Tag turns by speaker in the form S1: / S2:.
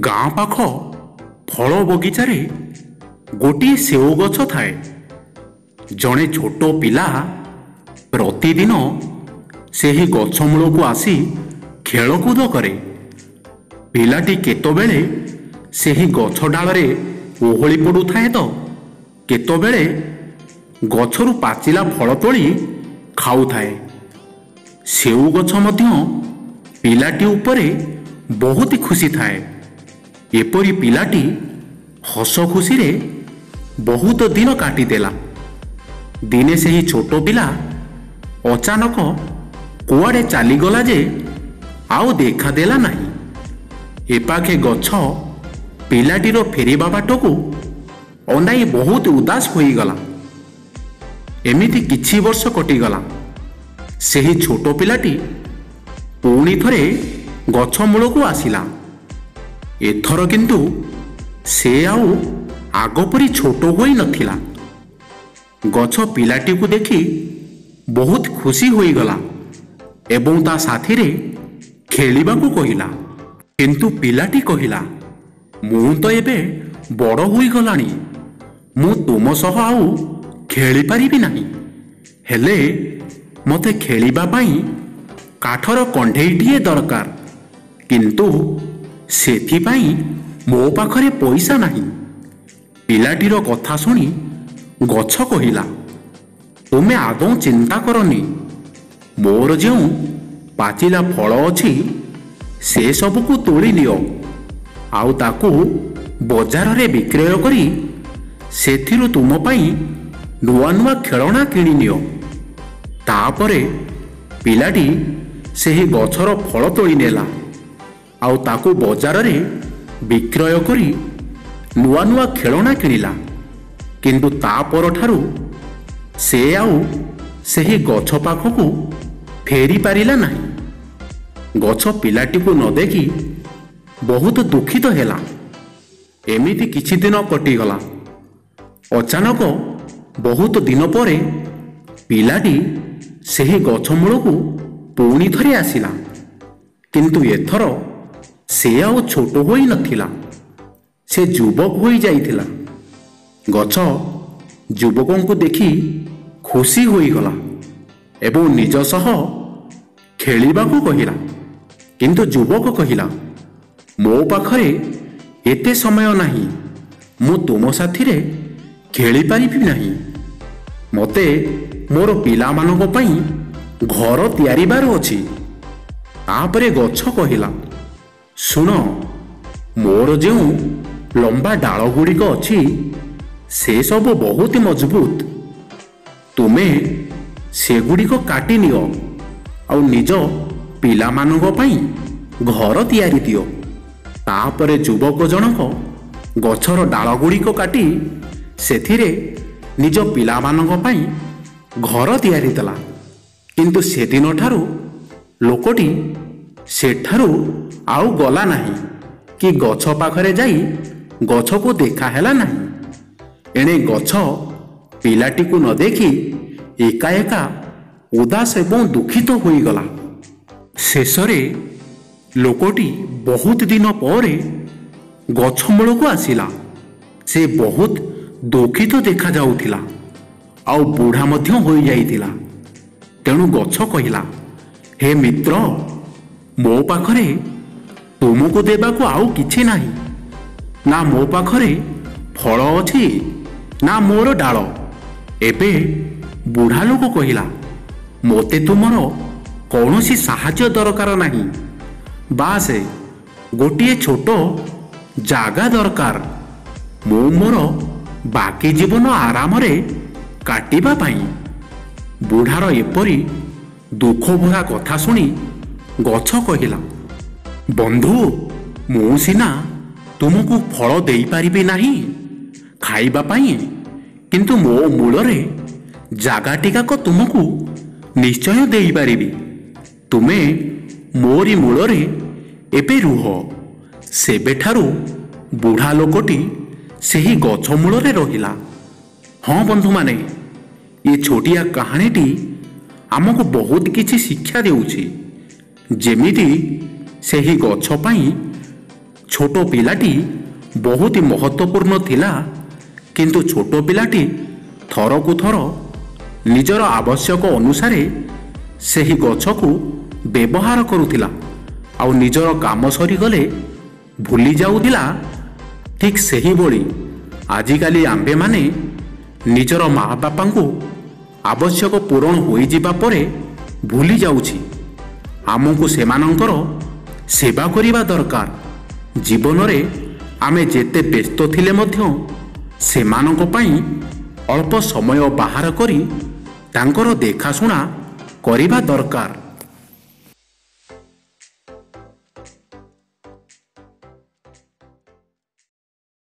S1: ଗାଁ ପାଖ ଫଳ ବଗିଚାରେ ଗୋଟିଏ ସେଓ ଗଛ ଥାଏ। ଜଣେ ଛୋଟ ପିଲା ପ୍ରତିଦିନ ସେହି ଗଛ ମୂଳକୁ ଆସି ଖେଳକୁଦ କରେ। ପିଲାଟି କେତେବେଳେ ସେହି ଗଛ ଡାଳରେ ଓହଳି ପଡ଼ୁଥାଏ ତ କେତେବେଳେ ଗଛରୁ ପାଚିଲା ଫଳ ତୋଳି ଖାଉଥାଏ। ସେଓ ଗଛ ମଧ୍ୟ ପିଲାଟି ଉପରେ ବହୁତ ଖୁସି ଥାଏ। ଏପରି ପିଲାଟି ହସ ଖୁସିରେ ବହୁତ ଦିନ କାଟିଦେଲା। ଦିନେ ସେହି ଛୋଟ ପିଲା ଅଚାନକ କୁଆଡ଼େ ଚାଲିଗଲା ଯେ ଆଉ ଦେଖାଦେଲା ନାହିଁ। ଏପାଖେ ଗଛ ପିଲାଟିର ଫେରିବା ବାଟକୁ ଅନାଇ ବହୁତ ଉଦାସ ହୋଇଗଲା। ଏମିତି କିଛି ବର୍ଷ କଟିଗଲା। ସେହି ଛୋଟ ପିଲାଟି ପୁଣି ଥରେ ଗଛ ମୂଳକୁ ଆସିଲା। ଏଥର କିନ୍ତୁ ସେ ଆଉ ଆଗ ପରି ଛୋଟ ହୋଇନଥିଲା। ଗଛ ପିଲାଟିକୁ ଦେଖି ବହୁତ ଖୁସି ହୋଇଗଲା ଏବଂ ତା ସାଥିରେ ଖେଳିବାକୁ କହିଲା। କିନ୍ତୁ ପିଲାଟି କହିଲା, ମୁଁ ତ ଏବେ ବଡ଼ ହୋଇଗଲାଣି, ମୁଁ ତୁମ ସହ ଆଉ ଖେଳିପାରିବି ନାହିଁ। ହେଲେ ମୋତେ ଖେଳିବା ପାଇଁ କାଠର କଣ୍ଢେଇଟିଏ ଦରକାର, କିନ୍ତୁ ସେଥିପାଇଁ ମୋ ପାଖରେ ପଇସା ନାହିଁ। ପିଲାଟିର କଥା ଶୁଣି ଗଛ କହିଲା, ତୁମେ ଆଦୌ ଚିନ୍ତା କରନି। ମୋର ଯେଉଁ ପାଚିଲା ଫଳ ଅଛି ସେସବୁକୁ ତୋଳି ନିଅ ଆଉ ତାକୁ ବଜାରରେ ବିକ୍ରୟ କରି ସେଥିରୁ ତୁମ ପାଇଁ ନୂଆ ନୂଆ ଖେଳଣା କିଣିନିଅ। ତାପରେ ପିଲାଟି ସେହି ଗଛର ଫଳ ତୋଳି ନେଲା ଆଉ ତାକୁ ବଜାରରେ ବିକ୍ରୟ କରି ନୂଆ ନୂଆ ଖେଳଣା କିଣିଲା। କିନ୍ତୁ ତା ପରଠାରୁ ସେ ଆଉ ସେହି ଗଛ ପାଖକୁ ଫେରି ପାରିଲା ନାହିଁ। ଗଛ ପିଲାଟିକୁ ନ ଦେଖି ବହୁତ ଦୁଃଖିତ ହେଲା। ଏମିତି କିଛି ଦିନ କଟିଗଲା। ଅଚାନକ ବହୁତ ଦିନ ପରେ ପିଲାଟି ସେହି ଗଛ ମୂଳକୁ ପୁଣି ଥରେ ଆସିଲା। କିନ୍ତୁ ଏଥର ସେ ଆଉ ଛୋଟ ହୋଇନଥିଲା, ସେ ଯୁବକ ହୋଇଯାଇଥିଲା। ଗଛ ଯୁବକଙ୍କୁ ଦେଖି ଖୁସି ହୋଇଗଲା ଏବଂ ନିଜ ସହ ଖେଳିବାକୁ କହିଲା। କିନ୍ତୁ ଯୁବକ କହିଲା, ମୋ ପାଖରେ ଏତେ ସମୟ ନାହିଁ, ମୁଁ ତୁମ ସାଥିରେ ଖେଳିପାରିବି ନାହିଁ। ମୋତେ ମୋର ପିଲାମାନଙ୍କ ପାଇଁ ଘର ତିଆରିବାର ଅଛି। ତାପରେ ଗଛ କହିଲା, ଶୁଣ, ମୋର ଯେଉଁ ଲମ୍ବା ଡାଳ ଗୁଡ଼ିକ ଅଛି ସେସବୁ ବହୁତ ମଜବୁତ। ତୁମେ ସେଗୁଡ଼ିକ କାଟି ନିଅ ଆଉ ନିଜ ପିଲାମାନଙ୍କ ପାଇଁ ଘର ତିଆରି ଦିଅ। ତାପରେ ଯୁବକ ଜଣକ ଗଛର ଡାଳ ଗୁଡ଼ିକ କାଟି ସେଥିରେ ନିଜ ପିଲାମାନଙ୍କ ପାଇଁ ଘର ତିଆରି ଦେଲା। କିନ୍ତୁ ସେଦିନଠାରୁ ଲୋକଟି ସେଠାରୁ ଆଉ ଗଲା ନାହିଁ କି ଗଛ ପାଖରେ ଯାଇ ଗଛକୁ ଦେଖା ହେଲା ନାହିଁ। ଏଣେ ଗଛ ପିଲାଟିକୁ ନ ଦେଖି ଏକା ଏକା ଉଦାସ ଏବଂ ଦୁଃଖିତ ହୋଇଗଲା। ଶେଷରେ ଲୋକଟି ବହୁତ ଦିନ ପରେ ଗଛ ମୂଳକୁ ଆସିଲା। ସେ ବହୁତ ଦୁଃଖିତ ଦେଖାଯାଉଥିଲା ଆଉ ବୁଢ଼ା ମଧ୍ୟ ହୋଇଯାଇଥିଲା। ତେଣୁ ଗଛ କହିଲା, ହେ ମିତ୍ର, ମୋ ପାଖରେ ତୁମକୁ ଦେବାକୁ ଆଉ କିଛି ନାହିଁ। ନା ମୋ ପାଖରେ ଫଳ ଅଛି ନା ମୋର ଡାଳ। ଏବେ ବୁଢ଼ା ଲୋକ କହିଲା, ମୋତେ ତୁମର କୌଣସି ସାହାଯ୍ୟ ଦରକାର ନାହିଁ। ବାସ୍ ଗୋଟିଏ ଛୋଟ ଜାଗା ଦରକାର, ମୁଁ ମୋର ବାକି ଜୀବନ ଆରାମରେ କାଟିବା ପାଇଁ। ବୁଢ଼ାର ଏପରି ଦୁଃଖ ଭରା କଥା ଶୁଣି ଗଛ କହିଲା, ବନ୍ଧୁ, ମୁଁ ସିନା ତୁମକୁ ଫଳ ଦେଇପାରିବି ନାହିଁ ଖାଇବା ପାଇଁ, କିନ୍ତୁ ମୋ ମୂଳରେ ଜାଗା ଟିକାକ ତୁମକୁ ନିଶ୍ଚୟ ଦେଇପାରିବି। ତୁମେ ମୋରି ମୂଳରେ ଏବେ ରୁହ। ସେବେଠାରୁ ବୁଢ଼ା ଲୋକଟି ସେହି ଗଛ ମୂଳରେ ରହିଲା। ହଁ ବନ୍ଧୁମାନେ, ଏ ଛୋଟିଆ କାହାଣୀଟି ଆମକୁ ବହୁତ କିଛି ଶିକ୍ଷା ଦେଉଛି। ଯେମିତି ସେହି ଗଛ ପାଇଁ ଛୋଟ ପିଲାଟି ବହୁତ ମହତ୍ତ୍ୱପୂର୍ଣ୍ଣ ଥିଲା, କିନ୍ତୁ ଛୋଟ ପିଲାଟି ଥରକୁ ଥର ନିଜର ଆବଶ୍ୟକ ଅନୁସାରେ ସେହି ଗଛକୁ ବ୍ୟବହାର କରୁଥିଲା ଆଉ ନିଜର କାମ ସରିଗଲେ ଭୁଲି ଯାଉଥିଲା। ଠିକ୍ ସେହିଭଳି ଆଜିକାଲି ଆମ୍ଭେମାନେ ନିଜର ମା ବାପାଙ୍କୁ ଆବଶ୍ୟକ ପୂରଣ ହୋଇଯିବା ପରେ ଭୁଲି ଯାଉଛି। ଆମକୁ ସେମାନଙ୍କର ସେବା କରିବା ଦରକାର। ଜୀବନରେ ଆମେ ଯେତେ ବ୍ୟସ୍ତ ଥିଲେ ମଧ୍ୟ ସେମାନଙ୍କ ପାଇଁ ଅଳ୍ପ ସମୟ ବାହାର କରି ତାଙ୍କର ଦେଖାଶୁଣା କରିବା ଦରକାର।